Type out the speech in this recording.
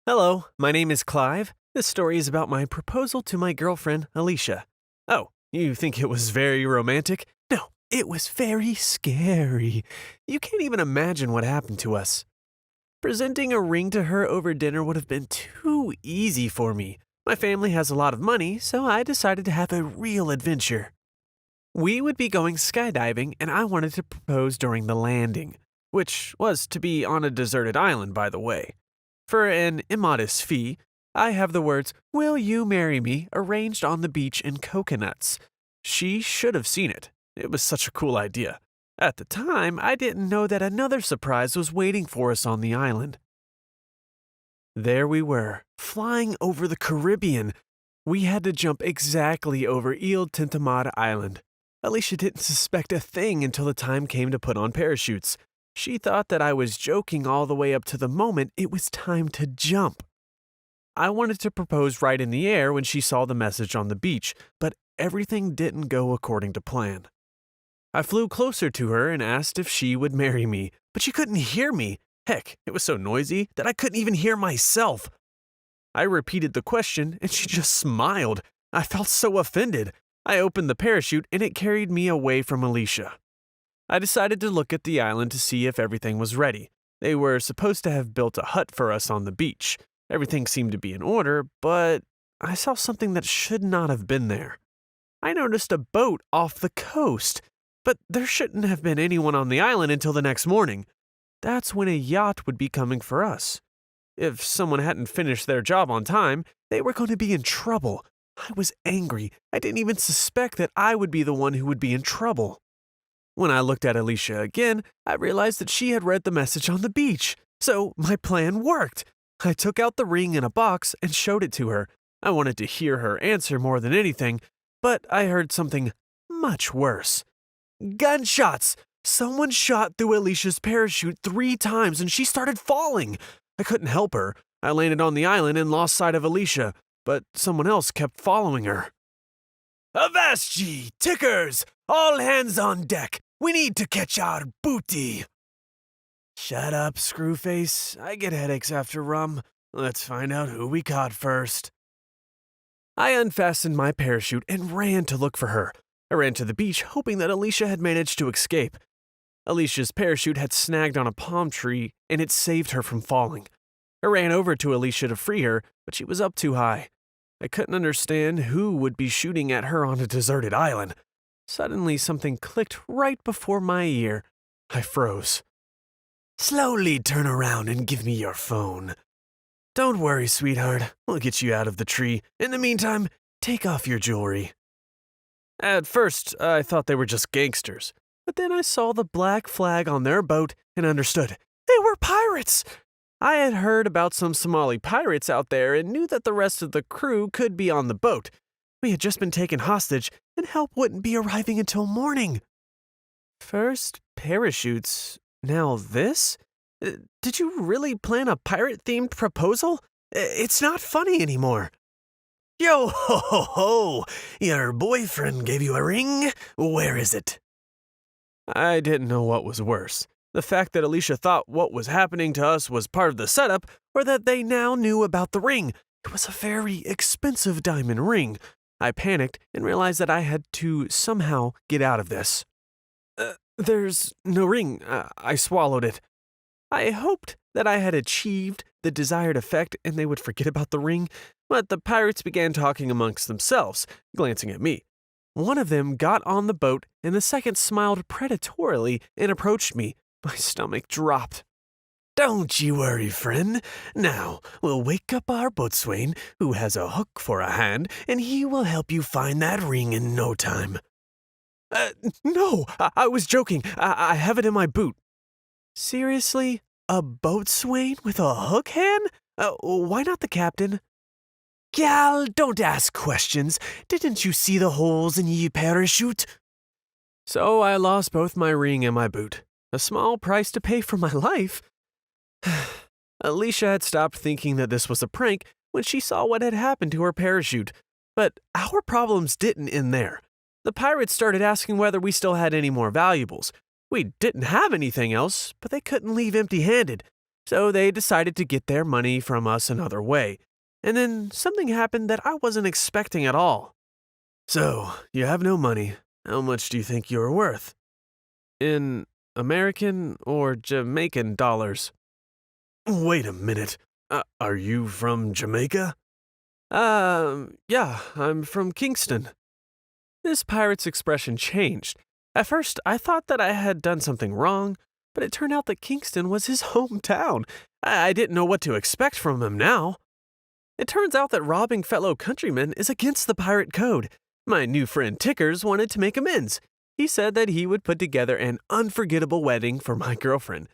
Hello, my name is Clive. This story is about my proposal to my girlfriend, Alicia. Oh, you think it was very romantic? No, it was very scary. You can't even imagine what happened to us. Presenting a ring to her over dinner would have been too easy for me. My family has a lot of money, so I decided to have a real adventure. We would be going skydiving, and I wanted to propose during the landing, which was to be on a deserted island, by the way. For an immodest fee, I have the words, "Will you marry me?" arranged on the beach in coconuts. She should have seen it. It was such a cool idea. At the time, I didn't know that another surprise was waiting for us on the island. There we were, flying over the Caribbean. We had to jump exactly over Ile Tintamada Island. Alicia didn't suspect a thing until the time came to put on parachutes. She thought that I was joking all the way up to the moment it was time to jump. I wanted to propose right in the air when she saw the message on the beach, but everything didn't go according to plan. I flew closer to her and asked if she would marry me, but she couldn't hear me. Heck, it was so noisy that I couldn't even hear myself. I repeated the question and she just smiled. I felt so offended. I opened the parachute and it carried me away from Alicia. I decided to look at the island to see if everything was ready. They were supposed to have built a hut for us on the beach. Everything seemed to be in order, but I saw something that should not have been there. I noticed a boat off the coast, but there shouldn't have been anyone on the island until the next morning. That's when a yacht would be coming for us. If someone hadn't finished their job on time, they were going to be in trouble. I was angry. I didn't even suspect that I would be the one who would be in trouble. When I looked at Alicia again, I realized that she had read the message on the beach. So my plan worked. I took out the ring in a box and showed it to her. I wanted to hear her answer more than anything, but I heard something much worse. Gunshots! Someone shot through Alicia's parachute 3 times and she started falling. I couldn't help her. I landed on the island and lost sight of Alicia, but someone else kept following her. Avast ye, tickers! All hands on deck! We need to catch our booty! Shut up, Screwface. I get headaches after rum. Let's find out who we caught first. I unfastened my parachute and ran to look for her. I ran to the beach, hoping that Alicia had managed to escape. Alicia's parachute had snagged on a palm tree, and it saved her from falling. I ran over to Alicia to free her, but she was up too high. I couldn't understand who would be shooting at her on a deserted island. Suddenly, something clicked right before my ear. I froze. Slowly turn around and give me your phone. Don't worry, sweetheart. We'll get you out of the tree. In the meantime, take off your jewelry. At first, I thought they were just gangsters, but then I saw the black flag on their boat and understood. They were pirates! I had heard about some Somali pirates out there and knew that the rest of the crew could be on the boat. We had just been taken hostage, and help wouldn't be arriving until morning. First, parachutes. Now this? Did you really plan a pirate-themed proposal? It's not funny anymore. Yo ho ho ho! Your boyfriend gave you a ring? Where is it? I didn't know what was worse. The fact that Alicia thought what was happening to us was part of the setup, or that they now knew about the ring. It was a very expensive diamond ring. I panicked and realized that I had to somehow get out of this. There's no ring. I swallowed it. I hoped that I had achieved the desired effect and they would forget about the ring, but the pirates began talking amongst themselves, glancing at me. One of them got on the boat and the second smiled predatorily and approached me. My stomach dropped. Don't you worry, friend. Now, we'll wake up our boatswain, who has a hook for a hand, and he will help you find that ring in no time. No, I was joking. I have it in my boot. Seriously? A boatswain with a hook hand? Why not the captain? Gal, don't ask questions. Didn't you see the holes in ye parachute? So I lost both my ring and my boot. A small price to pay for my life. Alicia had stopped thinking that this was a prank when she saw what had happened to her parachute. But our problems didn't end there. The pirates started asking whether we still had any more valuables. We didn't have anything else, but they couldn't leave empty-handed. So they decided to get their money from us another way. And then something happened that I wasn't expecting at all. So, you have no money. How much do you think you're worth? In American or Jamaican dollars? Wait a minute. Are you from Jamaica? Yeah, I'm from Kingston. This pirate's expression changed. At first, I thought that I had done something wrong, but it turned out that Kingston was his hometown. I didn't know what to expect from him now. It turns out that robbing fellow countrymen is against the pirate code. My new friend Tickers wanted to make amends. He said that he would put together an unforgettable wedding for my girlfriend.